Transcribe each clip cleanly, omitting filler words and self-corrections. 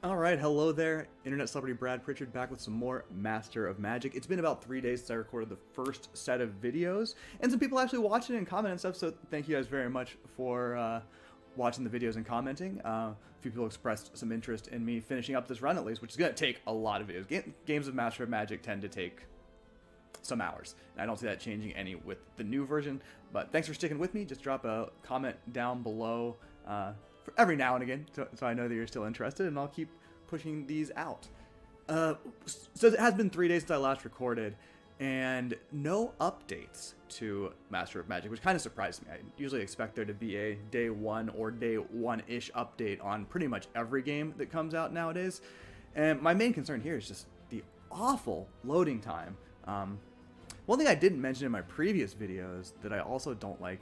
Alright, hello there, Internet Celebrity Brad Pritchard back with some more Master of Magic. It's been about 3 days since I recorded the first set of videos, and some people actually watched it and commented and stuff, so thank you guys very much for watching the videos and commenting. A few people expressed some interest in me finishing up this run at least, which is going to take a lot of videos. Games of Master of Magic tend to take some hours, and I don't see that changing any with the new version, but thanks for sticking with me. Just drop a comment down below for every now and again, so I know that you're still interested, and I'll keep pushing these out. So it has been 3 days since I last recorded, and no updates to Master of Magic, which kind of surprised me. I usually expect there to be a day one or day one-ish update on pretty much every game that comes out nowadays. And my main concern here is just the awful loading time. One thing I didn't mention in my previous videos that I also don't like,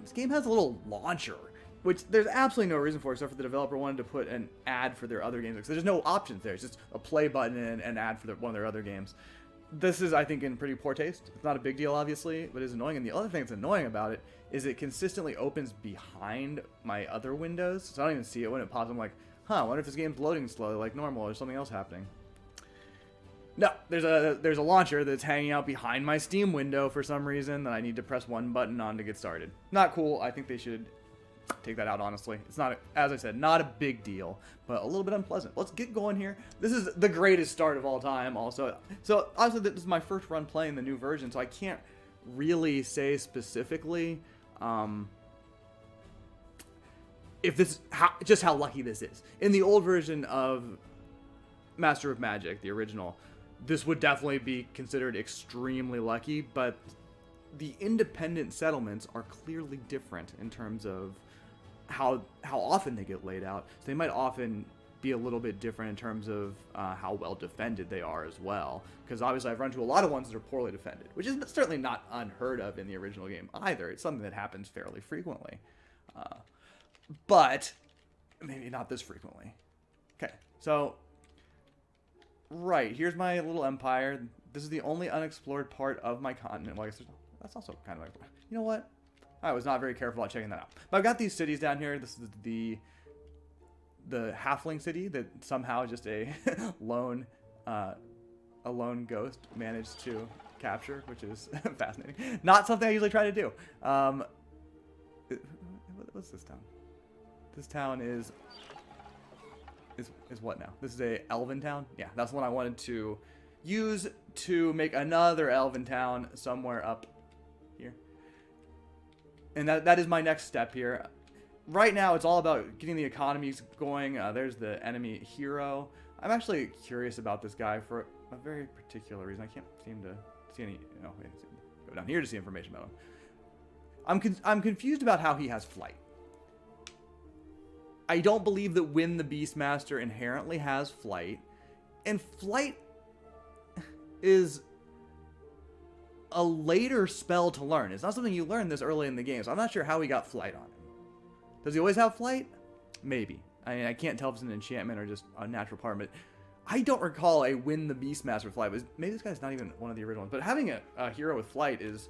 this game has a little launcher, which there's absolutely no reason for, except for the developer wanted to put an ad for their other games. Because there's no options there. It's just a play button and an ad for one of their other games. This is, I think, in pretty poor taste. It's not a big deal, obviously, but it's annoying. And the other thing that's annoying about it is it consistently opens behind my other windows. So I don't even see it when it pops. I'm like, huh, I wonder if this game's loading slowly like normal or something else happening. No, there's a launcher that's hanging out behind my Steam window for some reason that I need to press one button on to get started. Not cool. I think they should take that out, honestly. It's not, as I said, not a big deal, but a little bit unpleasant. Let's get going here. This is the greatest start of all time, also. So, obviously, this is my first run playing the new version, so I can't really say specifically if this, just how lucky this is. In the old version of Master of Magic, the original, this would definitely be considered extremely lucky, but the independent settlements are clearly different in terms of how often they get laid out. So they might often be a little bit different in terms of how well defended they are as well. Because obviously I've run into a lot of ones that are poorly defended, which is certainly not unheard of in the original game either. It's something that happens fairly frequently. But maybe not this frequently. Okay, so right, here's my little empire. This is the only unexplored part of my continent. Well, I guess that's also kind of like, you know what? I was not very careful about checking that out. But I've got these cities down here. This is the Halfling city that somehow just a lone ghost managed to capture, which is fascinating. Not something I usually try to do. What's this town? This town is what now? This is a elven town? Yeah, that's the one I wanted to use to make another elven town somewhere up here. And that is my next step here. Right now, it's all about getting the economies going. There's the enemy hero. I'm actually curious about this guy for a very particular reason. I can't seem to see any... Oh, wait, go down here to see information about him. I'm confused about how he has flight. I don't believe that Win the Beastmaster inherently has flight. And flight is a later spell to learn. It's not something you learn this early in the game, so I'm not sure how he got flight on him. Does he always have flight? Maybe. I mean, I can't tell if it's an enchantment or just a natural part, but I don't recall a Win the Beastmaster flight. Maybe this guy's not even one of the original ones, but having a hero with flight is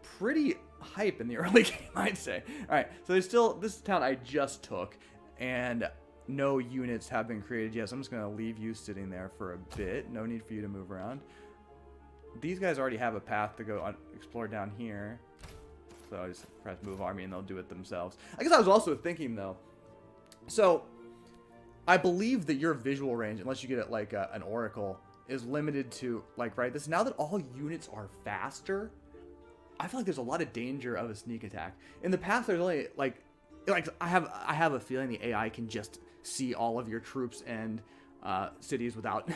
pretty hype in the early game, I'd say. Alright, so there's still this town I just took, and no units have been created yet, so I'm just going to leave you sitting there for a bit. No need for you to move around. These guys already have a path to go explore down here. So I just press move army and they'll do it themselves. I guess I was also thinking though. So I believe that your visual range, unless you get it like an oracle, is limited to like right this. Now that all units are faster, I feel like there's a lot of danger of a sneak attack. In the past, there's only like I have a feeling the AI can just see all of your troops and cities without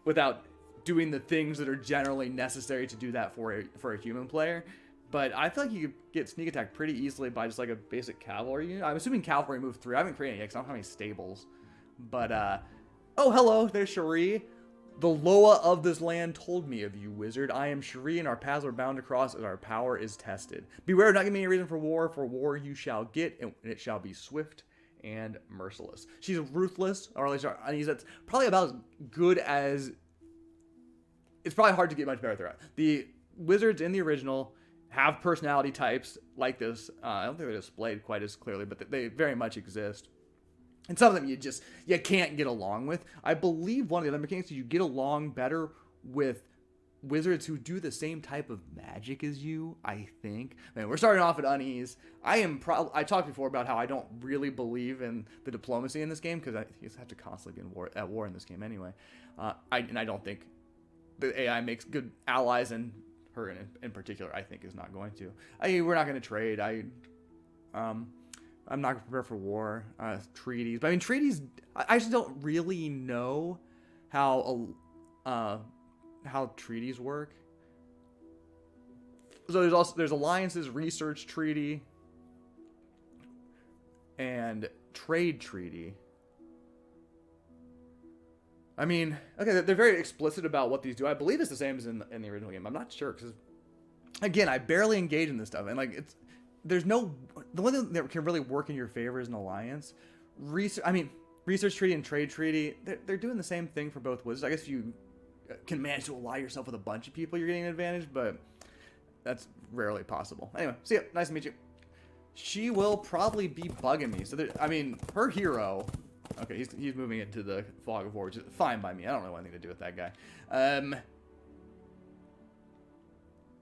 without doing the things that are generally necessary to do that for a human player. But I feel like you could get sneak attack pretty easily by just like a basic cavalry unit. I'm assuming cavalry move 3. I haven't created any yet because I don't have any stables. But, oh, hello, there's Sheree. The Loa of this land told me of you, wizard. I am Sheree, and our paths are bound to cross as our power is tested. Beware of not giving me any reason for war you shall get, and it shall be swift and merciless. She's ruthless, or at least that's probably about as good as... It's probably hard to get much better throughout. The wizards in the original have personality types like this. I don't think they're displayed quite as clearly, but they very much exist. And some of them you can't get along with. I believe one of the other mechanics is you get along better with wizards who do the same type of magic as you, I think. Man, we're starting off at unease. I talked before about how I don't really believe in the diplomacy in this game because I have to constantly be at war in this game anyway. I don't think the AI makes good allies, and her in particular, I think, is not going to. We're not going to trade. I'm not prepared for war, treaties. But I mean, treaties, I just don't really know how treaties work. So there's alliances, research treaty, and trade treaty. I mean, okay, they're very explicit about what these do. I believe it's the same as in the original game. I'm not sure because, again, I barely engage in this stuff, and like the one thing that can really work in your favor is an alliance. Research treaty and trade treaty, they're doing the same thing for both wizards. I guess if you can manage to ally yourself with a bunch of people, you're getting an advantage, but that's rarely possible. Anyway, see ya. Nice to meet you. She will probably be bugging me. So, her hero... Okay, he's moving into the fog of war, which is fine by me. I don't really want anything to do with that guy.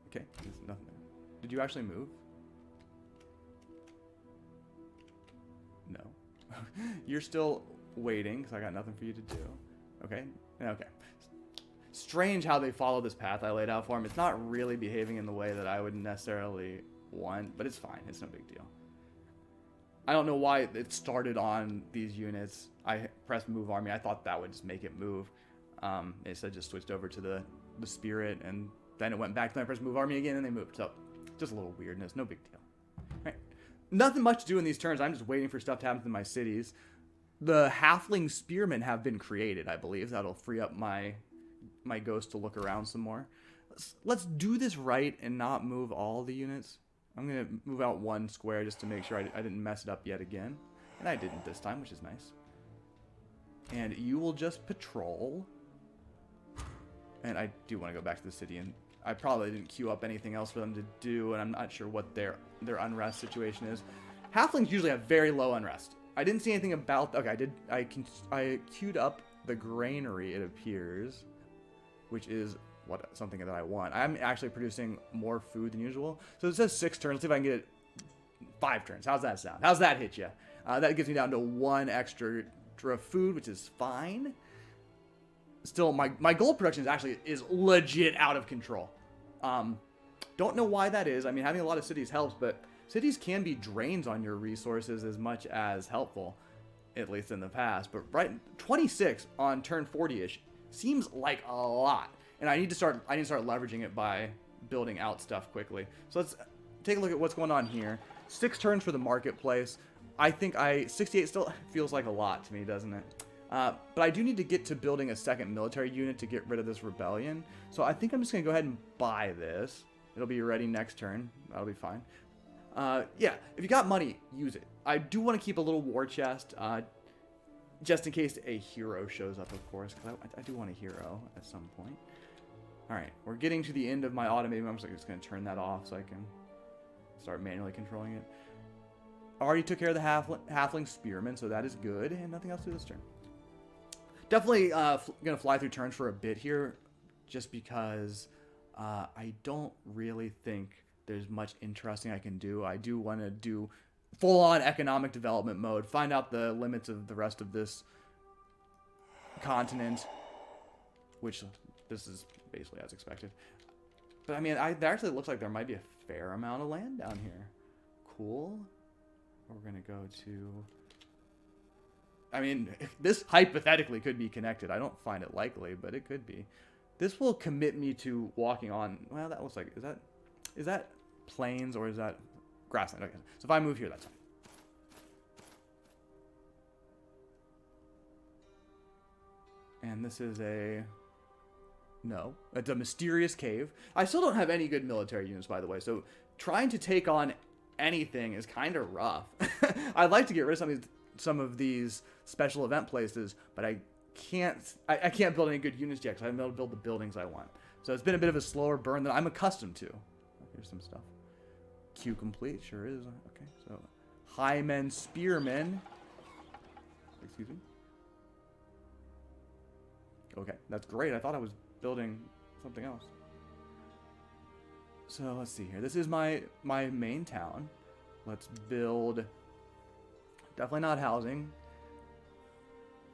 Okay, there's nothing. Did you actually move? No. You're still waiting, because I got nothing for you to do. Okay? Okay. Strange how they follow this path I laid out for him. It's not really behaving in the way that I would necessarily want, but it's fine. It's no big deal. I don't know why it started on these units. I pressed move army. I thought that would just make it move. It said just switched over to the spirit, and then it went back to my press move army again, and they moved. So just a little weirdness. No big deal. Right. Nothing much to do in these turns. I'm just waiting for stuff to happen in my cities. The Halfling Spearmen have been created, I believe. That'll free up my ghost to look around some more. Let's do this right and not move all the units. I'm going to move out one square just to make sure I didn't mess it up yet again. And I didn't this time, which is nice. And you will just patrol. And I do want to go back to the city. And I probably didn't queue up anything else for them to do. And I'm not sure what their unrest situation is. Halflings usually have very low unrest. I didn't see anything about... Okay, I queued up the granary, it appears. Which is... something that I want. I'm actually producing more food than usual. So it says 6 turns. Let's see if I can get it 5 turns. How's that sound? How's that hit you? That gets me down to 1 extra food, which is fine. Still, my gold production is legit out of control. Don't know why that is. I mean, having a lot of cities helps, but cities can be drains on your resources as much as helpful, at least in the past. But 26 on turn 40-ish seems like a lot. And I need to start leveraging it by building out stuff quickly. So let's take a look at what's going on here. 6 turns for the marketplace. I think 68 still feels like a lot to me, doesn't it? But I do need to get to building a second military unit to get rid of this rebellion. So I think I'm just going to go ahead and buy this. It'll be ready next turn. That'll be fine. Yeah, if you got money, use it. I do want to keep a little war chest. Just in case a hero shows up, of course. Because I do want a hero at some point. Alright, we're getting to the end of my automated. I'm just going to turn that off so I can start manually controlling it. Already took care of the Halfling Spearmen, so that is good. And nothing else to do this turn. Definitely going to fly through turns for a bit here. Just because I don't really think there's much interesting I can do. I do want to do full-on economic development mode. Find out the limits of the rest of this continent. Which... this is basically as expected. But I mean, there actually looks like there might be a fair amount of land down here. Cool. We're going to go to... I mean, this hypothetically could be connected. I don't find it likely, but it could be. This will commit me to walking on... Well, that looks like... Is that plains or is that grassland? Okay. So if I move here, that's fine. And this is a... No, it's a mysterious cave. I still don't have any good military units, by the way, so trying to take on anything is kind of rough. I'd like to get rid of some of these special event places, but I can't build any good units yet because I haven't been able to build the buildings I want. So it's been a bit of a slower burn than I'm accustomed to. Here's some stuff. Queue complete, sure is. Okay, so Halfling Spearmen. Excuse me. Okay, that's great. I thought I was building something else. So let's see here. This is my main town. Let's build. Definitely not housing.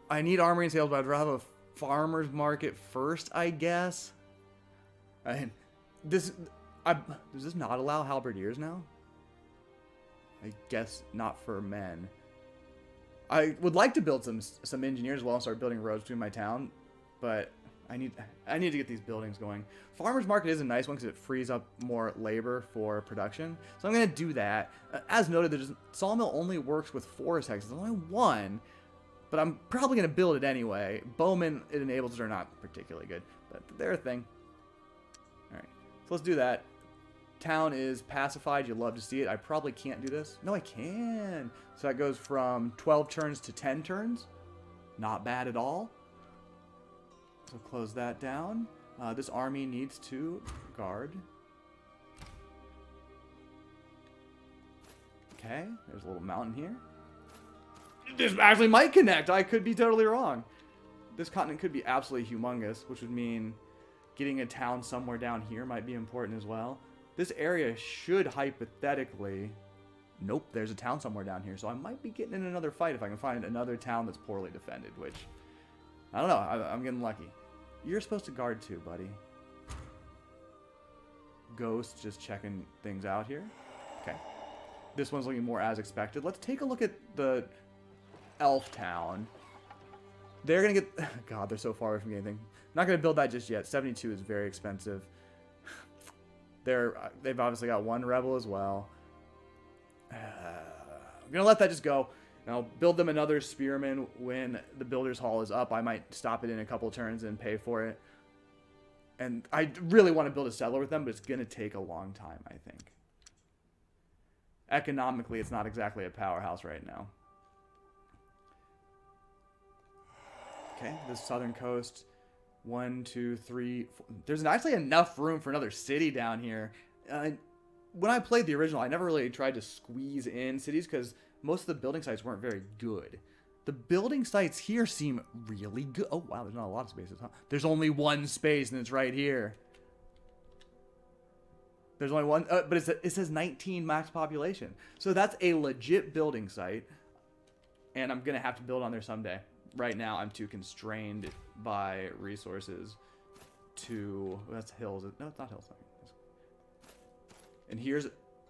I need armory and sales, but I'd rather have a farmer's market first, I guess. Does this not allow halberdiers now? I guess not for men. I would like to build some engineers as well and start building roads between my town, but I need to get these buildings going. Farmer's market is a nice one because it frees up more labor for production. So I'm going to do that. As noted, sawmill only works with forest hexes. There's only one, but I'm probably going to build it anyway. Bowmen it enables are not particularly good, but they're a thing. All right, so let's do that. Town is pacified. You love to see it. I probably can't do this. No, I can. So that goes from 12 turns to 10 turns. Not bad at all. So close that down. This army needs to guard. Okay, there's a little mountain here. This actually might connect. I could be totally wrong. This continent could be absolutely humongous, which would mean getting a town somewhere down here might be important as well. This area should hypothetically... Nope, there's a town somewhere down here. So I might be getting in another fight if I can find another town that's poorly defended, which... I don't know. I'm getting lucky. You're supposed to guard too, buddy. Ghost just checking things out here. Okay. This one's looking more as expected. Let's take a look at the elf town. They're going to get... God, they're so far away from anything. Not going to build that just yet. 72 is very expensive. They've obviously got one rebel as well. I'm going to let that just go. And I'll build them another spearman when the builder's hall is up. I might stop it in a couple turns and pay for it. And I really want to build a settler with them, but it's going to take a long time, I think. Economically, it's not exactly a powerhouse right now. Okay, the southern coast. 1, 2, 3, 4. There's actually enough room for another city down here. When I played the original, I never really tried to squeeze in cities because most of the building sites weren't very good. The building sites here seem really good. Oh, wow, there's not a lot of spaces, huh? There's only one space, and it's right here. There's only one, but it says 19 max population. So that's a legit building site, and I'm going to have to build on there someday. Right now, I'm too constrained by resources to... That's hills. No, it's not hills. And here's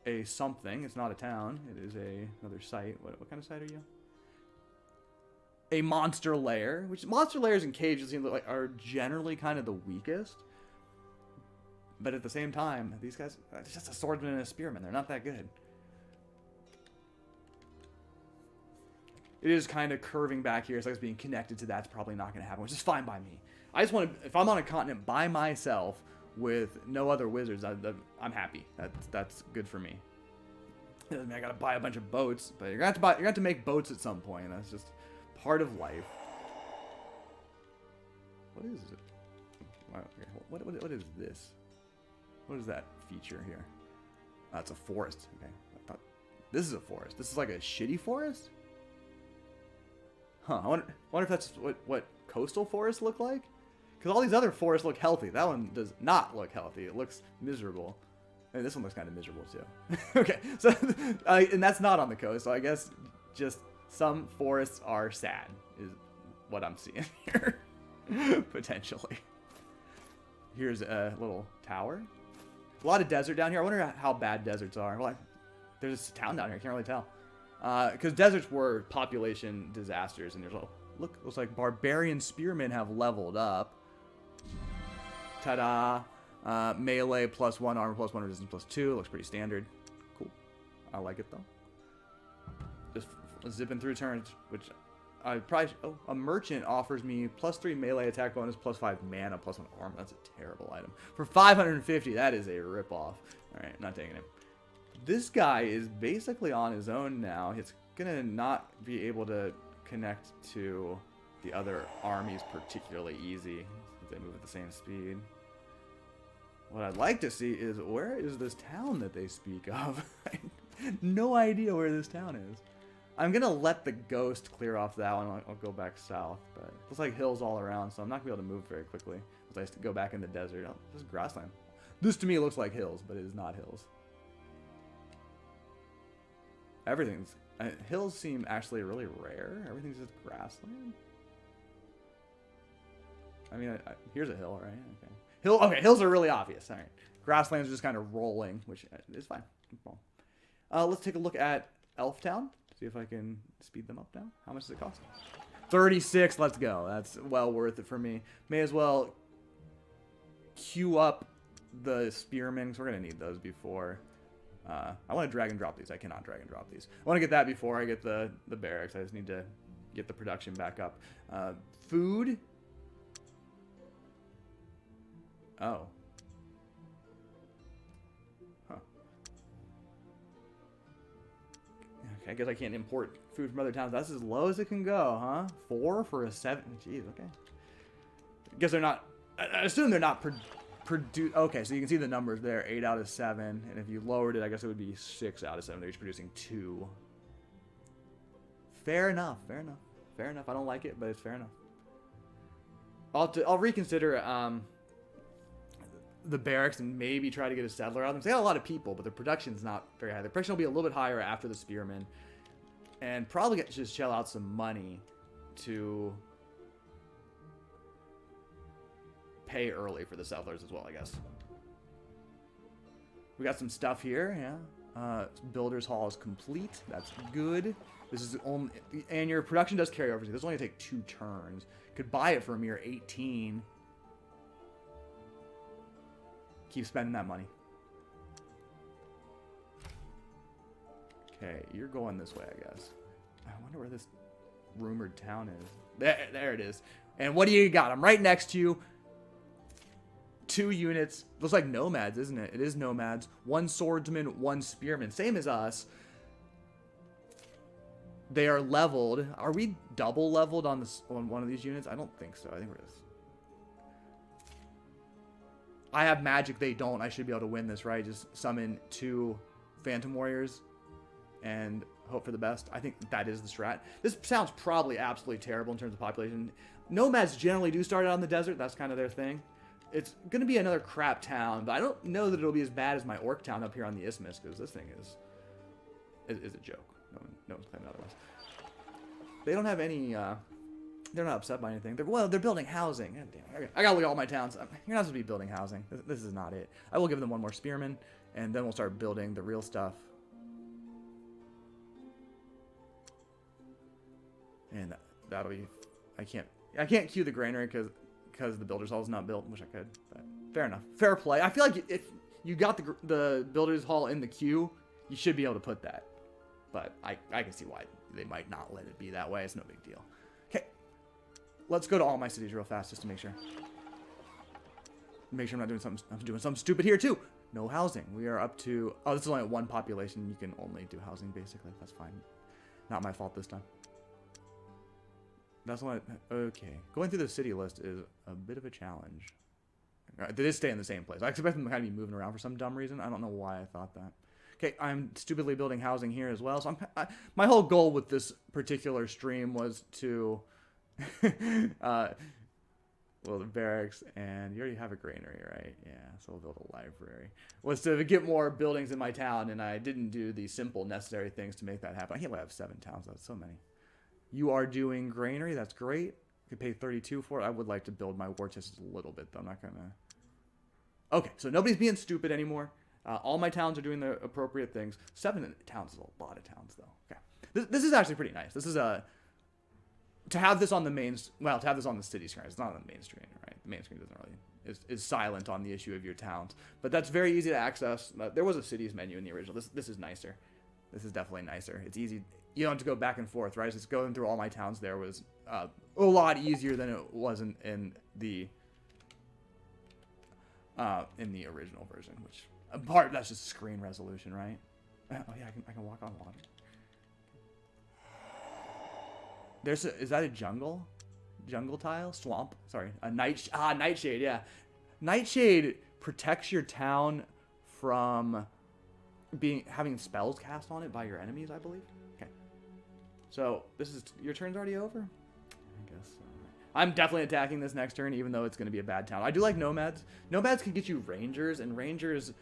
a something. It's not a town. It is another site. What kind of site are you? A monster lair. Which monster lairs and cages seem like are generally kind of the weakest. But at the same time, these guys... It's just a swordsman and a spearman. They're not that good. It is kind of curving back here. It's like it's being connected to that's probably not going to happen, which is fine by me. I just want to... If I'm on a continent by myself with no other wizards, I'm happy. That's good for me. I mean, I got to buy a bunch of boats, but you're going to have to make boats at some point. That's just part of life. What is it? What is this? What is that feature here? Oh, it's a forest. Okay. I thought this is a forest. This is like a shitty forest? Huh, I wonder if that's what coastal forests look like? Because all these other forests look healthy. That one does not look healthy. It looks miserable. And this one looks kind of miserable too. Okay, so and that's not on the coast. So I guess just some forests are sad is what I'm seeing here. Potentially. Here's a little tower. A lot of desert down here. I wonder how bad deserts are. Well, there's a town down here. I can't really tell. Because deserts were population disasters, and there's a looks like barbarian spearmen have leveled up. Ta-da! Melee +1, armor +1, resistance +2. Looks pretty standard. Cool. I like it though. Just zipping through turns, which I probably. Oh, a merchant offers me +3 melee attack bonus, +5 mana, +1 armor. That's a terrible item for 550. That is a ripoff. All right, not taking it. This guy is basically on his own now. He's gonna not be able to connect to the other armies particularly easy since they move at the same speed. What I'd like to see is where is this town that they speak of? No idea where this town is. I'm gonna let the ghost clear off that one. I'll go back south, but it looks like hills all around, so I'm not gonna be able to move very quickly. As I go back in the desert. Oh, this is grassland. This to me looks like hills, but it is not hills. Everything's hills seem actually really rare. Everything's just grassland. I mean, here's a hill, right? Okay. Hills are really obvious. All right. Grasslands are just kind of rolling, which is fine. Let's take a look at Elftown. See if I can speed them up now. How much does it cost? 36. Let's go. That's well worth it for me. May as well queue up the spearmen, because we're going to need those before. I want to drag and drop these. I cannot drag and drop these. I want to get that before I get the barracks. I just need to get the production back up. Food. Oh. Huh. Okay, I guess I can't import food from other towns. That's as low as it can go, huh? 4 for a 7. Jeez, okay. I guess they're not... I assume they're not okay, so you can see the numbers there. 8 out of 7. And if you lowered it, I guess it would be 6 out of 7. They're each producing 2. Fair enough, fair enough. Fair enough. I don't like it, but it's fair enough. I'll reconsider... the barracks and maybe try to get a settler out of them. They got a lot of people, but the production's not very high. The production will be a little bit higher after the spearmen, and probably just shell out some money to pay early for the settlers as well, I guess. We got some stuff here, yeah. Builder's Hall is complete. That's good. This is only, and your production does carry over. This will only take 2 turns. Could buy it for a mere 18. Keep spending that money. Okay, you're going this way, I guess. I wonder where this rumored town is. There it is. And what do you got? I'm right next to you. 2 units. Looks like nomads, isn't it? It is nomads. 1 swordsman, 1 spearman. Same as us. They are leveled. Are we double leveled on one of these units? I don't think so. I think we're just... I have magic, they don't. I should be able to win this, right? Just summon 2 Phantom Warriors and hope for the best. I think that is the strat. This sounds probably absolutely terrible in terms of population. Nomads generally do start out in the desert. That's kind of their thing. It's going to be another crap town, but I don't know that it'll be as bad as my orc town up here on the Isthmus, because this thing is a joke. No one's claiming otherwise. They don't have any... They're not upset by anything. They're building housing. God damn it. I gotta look at all my towns. You're not supposed to be building housing. This is not it. I will give them 1 more spearman, and then we'll start building the real stuff. And that'll be... I can't queue the granary because the builder's hall is not built. Wish I could, but fair enough. Fair play. I feel like if you got the builder's hall in the queue, you should be able to put that. But I can see why they might not let it be that way. It's no big deal. Okay. Let's go to all my cities real fast just to make sure. Make sure I'm not doing something. I'm doing something stupid here too. No housing. We are up to... Oh, this is only at 1 population. You can only do housing basically. That's fine. Not my fault this time. That's what... Okay. Going through the city list is a bit of a challenge. They did stay in the same place. I expect them to kind of be moving around for some dumb reason. I don't know why I thought that. Okay, I'm stupidly building housing here as well. So my whole goal with this particular stream was to... well, the barracks, and you already have a granary, right? Yeah, so we'll build a library. Was to get more buildings in my town, and I didn't do the simple necessary things to make that happen. I can't believe I have 7 towns. That's so many. You are doing granary. That's great. You could pay 32 for it. I would like to build my war chest a little bit, though. I'm not going to... Okay, so nobody's being stupid anymore. All my towns are doing the appropriate things. 7 towns is a lot of towns, though. Okay, this is actually pretty nice. This is a... To have this on the main, well, to have this on the city screen, it's not on the main screen, right? The main screen doesn't really is silent on the issue of your towns, but that's very easy to access. There was a cities menu in the original. This is nicer. This is definitely nicer. It's easy. You don't have to go back and forth, right? Just going through all my towns there was a lot easier than it was in the original version. Which part that's just screen resolution, right? Oh yeah, I can walk on water. Is that a jungle? Jungle tile? Swamp? Sorry. A nightshade, yeah. Nightshade protects your town from having spells cast on it by your enemies, I believe. Okay. So this is your turn's already over. I guess I'm definitely attacking this next turn, even though it's going to be a bad town. I do like nomads. Nomads can get you rangers, and rangers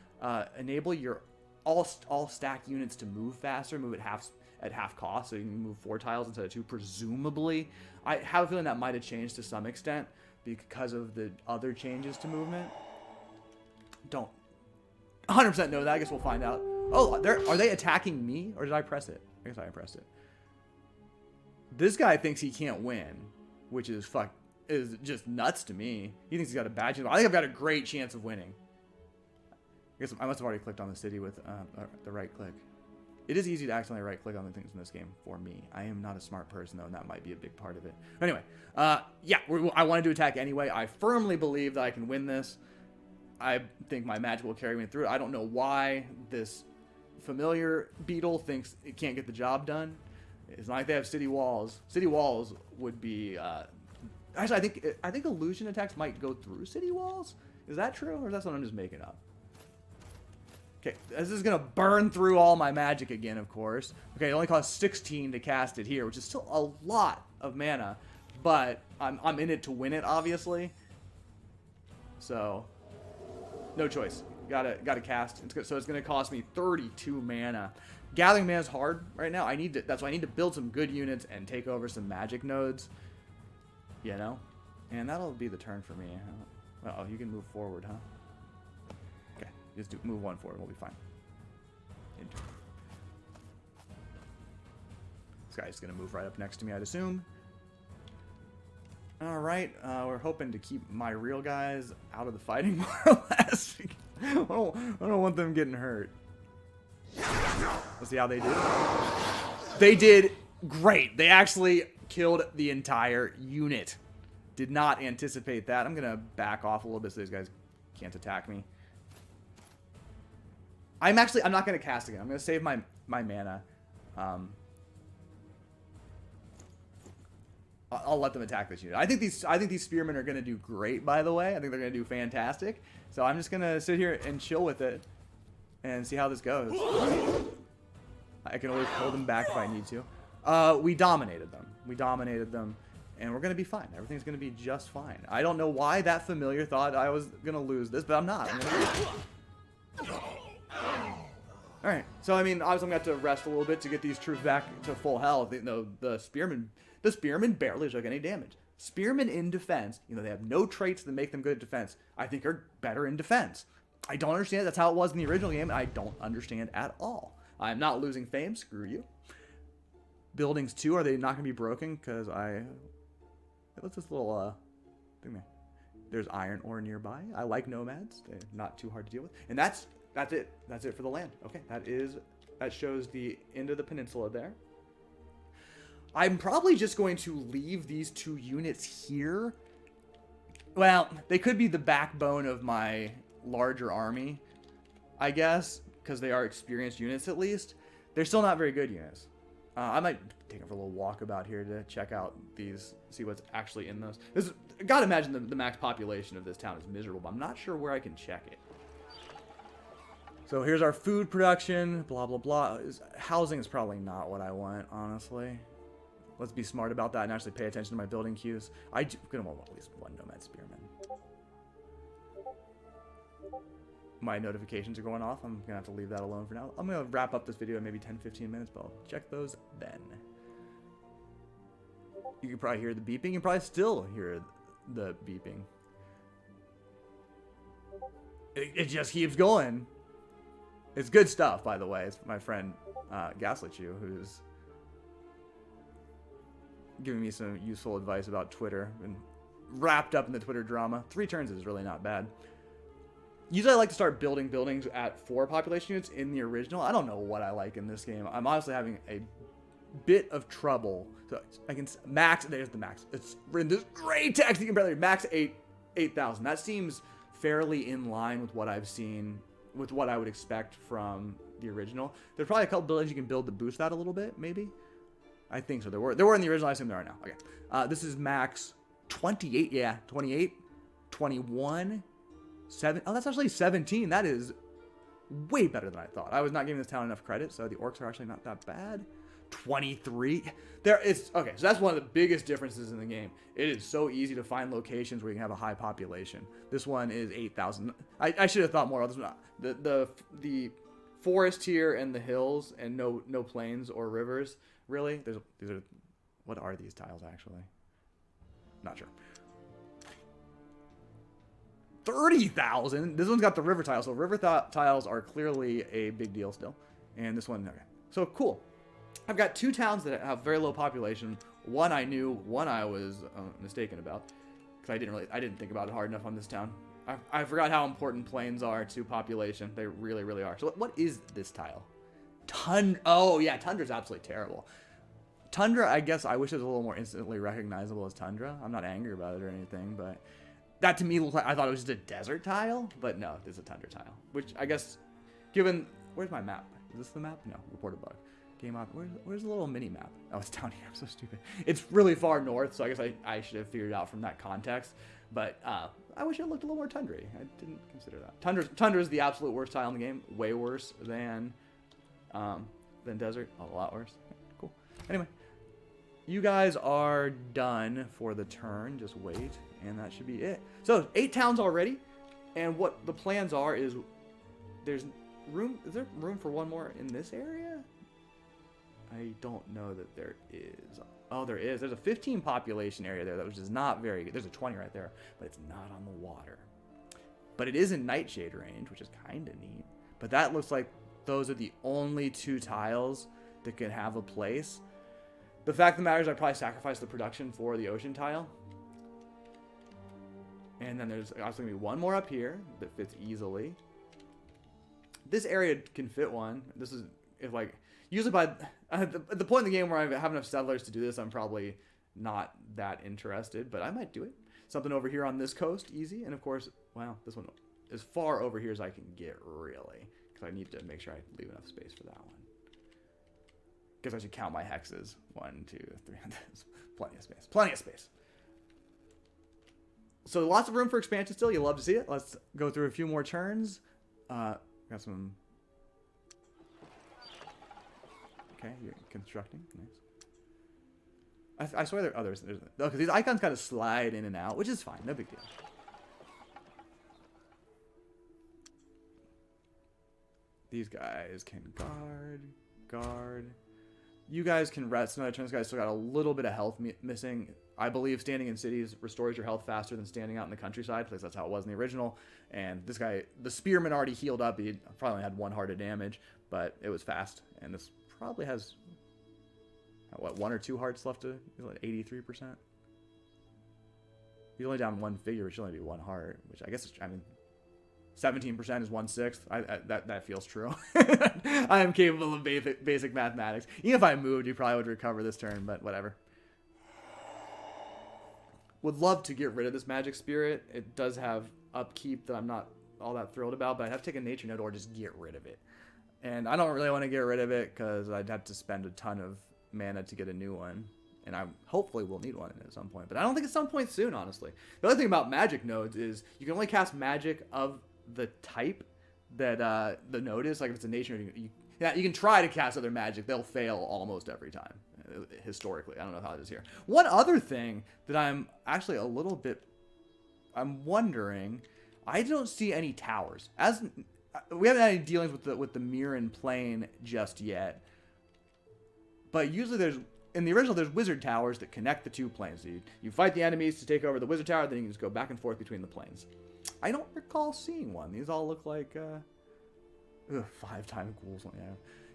enable your all stack units to move faster, move at half cost, so you can move 4 tiles instead of 2, presumably. I have a feeling that might have changed to some extent because of the other changes to movement. Don't 100% know that. I guess we'll find out. Oh, are they attacking me, or did I press it? I guess I pressed it. This guy thinks he can't win, which is just nuts to me. He thinks he's got a bad chance. I think I've got a great chance of winning. I guess I must have already clicked on the city with the right click. It is easy to accidentally right click on the things in this game for me. I am not a smart person though, and that might be a big part of it. Anyway, yeah, I wanted to attack anyway. I firmly believe that I can win this. I think my magic will carry me through it. I don't know why this familiar beetle thinks it can't get the job done. It's not like they have city walls. City walls would be... actually, I think illusion attacks might go through city walls. Is that true, or is that something I'm just making up? Okay, this is going to burn through all my magic again, of course. Okay, it only costs 16 to cast it here, which is still a lot of mana. But I'm in it to win it, obviously. So, no choice. Gotta cast. So it's going to cost me 32 mana. Gathering mana is hard right now. That's why I need to build some good units and take over some magic nodes. You know? And that'll be the turn for me. Uh-oh, you can move forward, huh? Okay, just move 1 forward. We'll be fine. This guy's going to move right up next to me, I'd assume. Alright, we're hoping to keep my real guys out of the fighting more or less. I don't want them getting hurt. Let's see how they do. They did great. They actually killed the entire unit. Did not anticipate that. I'm going to back off a little bit so these guys can't attack me. I'm not going to cast again. I'm going to save my mana. I'll let them attack this unit. I think these spearmen are going to do great, by the way. I think they're going to do fantastic. So I'm just going to sit here and chill with it and see how this goes. I can always pull them back if I need to. We dominated them. And we're going to be fine. Everything's going to be just fine. I don't know why that familiar thought I was going to lose this, but I'm not. Alright, so I mean, obviously I'm going to have to rest a little bit to get these troops back to full health. You know, the spearmen barely took any damage. Spearmen in defense, you know, they have no traits that make them good at defense. I think are better in defense. I don't understand. That's how it was in the original game, and I don't understand at all. I'm not losing fame. Screw you. Buildings 2, are they not going to be broken? Because what's this little thing there? There's iron ore nearby. I like nomads. They're not too hard to deal with. And that's it. That's it for the land. Okay, that shows the end of the peninsula there. I'm probably just going to leave these 2 units here. Well, they could be the backbone of my larger army, I guess, because they are experienced units at least. They're still not very good units. I might take them for a little walk about here to check out these, see what's actually in those. Gotta imagine the max population of this town is miserable, but I'm not sure where I can check it. So here's our food production, blah, blah, blah. Housing is probably not what I want, honestly. Let's be smart about that and actually pay attention to my building queues. I'm going to want at least 1 nomad spearman. My notifications are going off. I'm going to have to leave that alone for now. I'm going to wrap up this video in maybe 10-15 minutes, but I'll check those then. You can probably hear the beeping. You can probably still hear the beeping. It just keeps going. It's good stuff, by the way. It's my friend Gaslit You, who's giving me some useful advice about Twitter. Been wrapped up in the Twitter drama. 3 turns is really not bad. Usually I like to start building buildings at 4 population units in the original. I don't know what I like in this game. I'm honestly having a bit of trouble. So I can max, there's the max. It's in this great text. You can barely max 8,000. That seems fairly in line with what I've seen, with what I would expect from the original. There's probably a couple buildings you can build to boost that a little bit, maybe. I think so. There were in the original. I assume there are now. Okay. This is max 28. Yeah, 28, 21, 7. Oh, that's actually 17. That is way better than I thought. I was not giving this town enough credit, so the orcs are actually not that bad. 23. There it's okay, so that's one of the biggest differences in the game. It is so easy to find locations where you can have a high population. This one is 8,000. I should have thought more about this one. The forest here and the hills and no plains or rivers really. These are what are these tiles actually? Not sure. 30,000. This one's got the river tiles, so river tiles are clearly a big deal still. And this one, okay. So cool. I've got 2 towns that have very low population. One I knew, one I was mistaken about, because I didn't think about it hard enough on this town. I forgot how important plains are to population. They really, really are. So what is this tile? Oh yeah, Tundra's absolutely terrible. Tundra, I guess I wish it was a little more instantly recognizable as Tundra. I'm not angry about it or anything, but that to me looked like, I thought it was just a desert tile, but no, this is a Tundra tile. Which I guess, given, where's my map? Is this the map? No, report a bug. Game out. Where's the little mini map? Oh, it's down here. I'm so stupid. It's really far north, so I guess I should have figured it out from that context. But I wish it looked a little more tundra-y. I didn't consider that. Tundra is the absolute worst tile in the game. Way worse than desert. A lot worse. Cool. Anyway, you guys are done for the turn. Just wait, and that should be it. So 8 towns already, and what the plans are is there's room. Is there room for one more in this area? I don't know that there is. Oh, there is. There's a 15 population area there, which is not very good. There's a 20 right there, but it's not on the water. But it is in Nightshade range, which is kind of neat. But that looks like those are the only 2 tiles that can have a place. The fact of the matter is I probably sacrificed the production for the ocean tile. And then there's also going to be one more up here that fits easily. This area can fit one. This is, if like, usually by the point in the game where I have enough settlers to do this, I'm probably not that interested, but I might do it. Something over here on this coast, easy. And of course, wow, this one as far over here as I can get, really. Because I need to make sure I leave enough space for that one. Because I should count my hexes. 1, 2, 3. Plenty of space. Plenty of space. So lots of room for expansion still. You love to see it. Let's go through a few more turns. Got some... Okay, you're constructing. Nice. I swear there are others. Because these icons kind of slide in and out, which is fine. No big deal. These guys can guard. You guys can rest another turn. This guy's still got a little bit of health missing. I believe standing in cities restores your health faster than standing out in the countryside, because that's how it was in the original. And this guy, the spearman, already healed up. He probably only had 1 heart of damage, but it was fast. And this probably has, what, 1 or 2 hearts left to, like 83%? He's only down 1 figure, which should only be 1 heart, which I guess is, I mean, 17% is 1/6. That feels true. I am capable of basic mathematics. Even if I moved, you probably would recover this turn, but whatever. Would love to get rid of this magic spirit. It does have upkeep that I'm not all that thrilled about, but I'd have to take a nature note or just get rid of it. And I don't really want to get rid of it because I'd have to spend a ton of mana to get a new one. And I hopefully will need one at some point. But I don't think at some point soon, honestly. The other thing about magic nodes is you can only cast magic of the type that the node is. Like if it's a nature node, you can try to cast other magic. They'll fail almost every time, historically. I don't know how it is here. One other thing that I'm actually a little bit... I'm wondering... I don't see any towers. We haven't had any dealings with the Mirren plane just yet. But usually in the original, there's wizard towers that connect the 2 planes. So you fight the enemies to take over the wizard tower, then you can just go back and forth between the planes. I don't recall seeing one. These all look like 5-time ghouls. Yeah.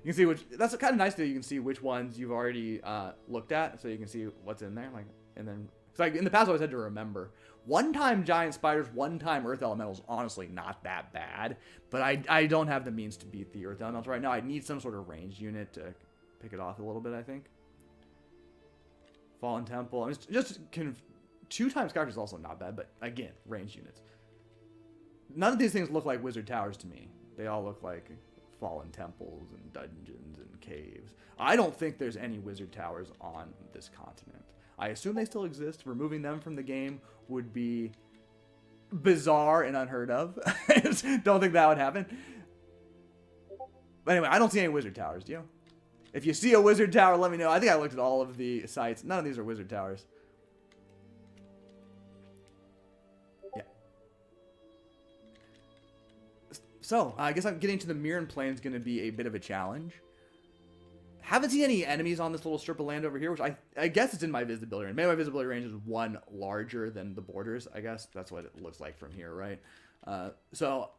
You can see which. That's kind of nice that you can see which ones you've already looked at, so you can see what's in there. Like, and then it's like in the past, I always had to remember. 1-time giant spiders, 1-time earth elementals. Honestly, not that bad. But I don't have the means to beat the earth elementals right now. I need some sort of ranged unit to pick it off a little bit, I think. Fallen Temple. I mean, just 2-time Scourge is also not bad, but again, ranged units. None of these things look like wizard towers to me. They all look like fallen temples and dungeons and caves. I don't think there's any wizard towers on this continent. I assume they still exist. Removing them from the game would be bizarre and unheard of. I just don't think that would happen. But anyway, I don't see any wizard towers, do you? If you see a wizard tower, let me know. I think I looked at all of the sites. None of these are wizard towers. Yeah. So, I guess I'm getting to the Mirren Plain is going to be a bit of a challenge. Haven't seen any enemies on this little strip of land over here, which I guess it's in my visibility range. Maybe my visibility range is one larger than the borders, I guess. That's what it looks like from here, right? So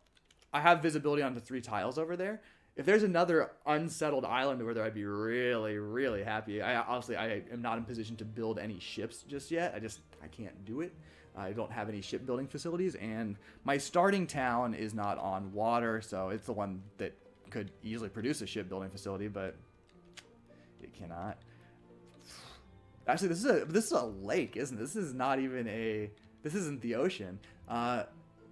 I have visibility on the 3 tiles over there. If there's another unsettled island over there, I'd be really, really happy. Honestly, I am not in position to build any ships just yet. I can't do it. I don't have any shipbuilding facilities, and my starting town is not on water, so it's the one that could easily produce a shipbuilding facility, but it cannot. Actually, this is a lake, isn't it? This is not even this isn't the ocean.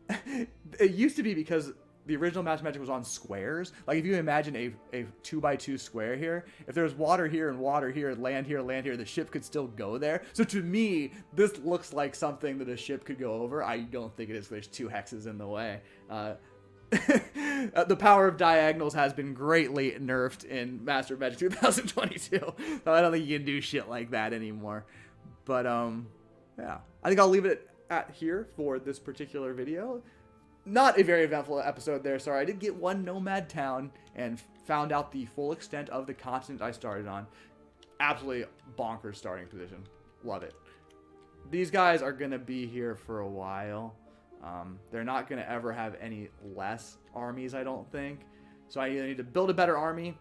It used to be because the original Master Magic was on squares. Like if you imagine a 2x2 square here, if there's water here and water here, land here, the ship could still go there. So to me, this looks like something that a ship could go over. I don't think it is. There's 2 hexes in the way. The power of diagonals has been greatly nerfed in Master of Magic 2022. So I don't think you can do shit like that anymore. But yeah, I think I'll leave it at here for this particular video. Not a very eventful episode there. Sorry, I did get one nomad town and found out the full extent of the continent I started on. Absolutely bonkers starting position. Love it. These guys are going to be here for a while. They're not going to ever have any less armies, I don't think. So I either need to build a better army,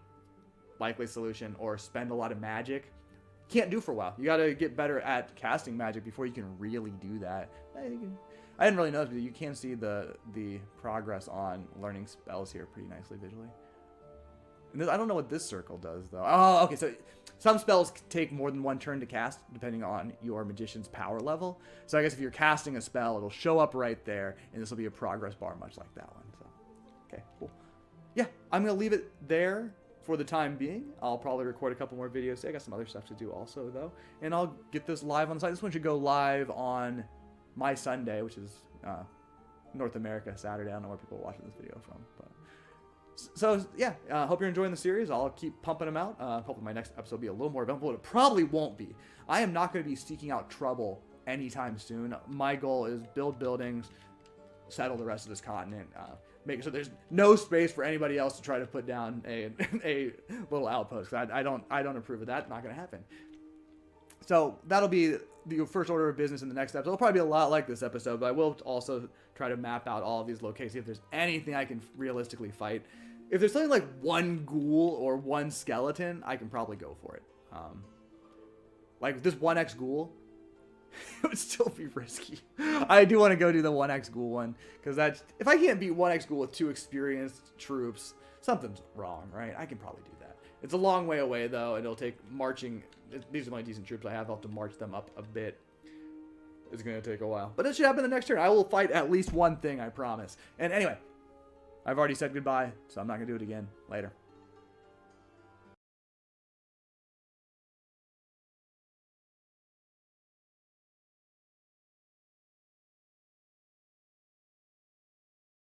likely solution, or spend a lot of magic. Can't do for a while. You got to get better at casting magic before you can really do that. I didn't really notice, but you can see the progress on learning spells here pretty nicely visually. And this, I don't know what this circle does, though. Oh, okay, so some spells take more than 1 turn to cast, depending on your magician's power level. So I guess if you're casting a spell, it'll show up right there, and this will be a progress bar, much like that one. So, okay, cool. Yeah, I'm going to leave it there for the time being. I'll probably record a couple more videos. I got some other stuff to do also, though. And I'll get this live on the site. This one should go live on my Sunday, which is North America Saturday. I don't know where people are watching this video from, but so yeah, hope you're enjoying the series. I'll keep pumping them out. Hopefully my next episode will be a little more eventful. It probably won't be. I am not going to be seeking out trouble anytime soon. My goal is build buildings, settle the rest of this continent, make sure there's no space for anybody else to try to put down a little outpost. I don't approve of that. Not going to happen. So that'll be the first order of business in the next episode. It'll probably be a lot like this episode, but I will also try to map out all of these locations, see if there's anything I can realistically fight. If there's something like 1 ghoul or 1 skeleton, I can probably go for it. Like this 1x ghoul, it would still be risky. I do want to go do the 1x ghoul one, because that's, if I can't beat 1x ghoul with 2 experienced troops, something's wrong, right? I can probably do that. It's a long way away, though, and it'll take marching. These are my decent troops I have. I'll have to march them up a bit. It's going to take a while. But it should happen the next turn. I will fight at least 1 thing, I promise. And anyway, I've already said goodbye, so I'm not going to do it again. Later.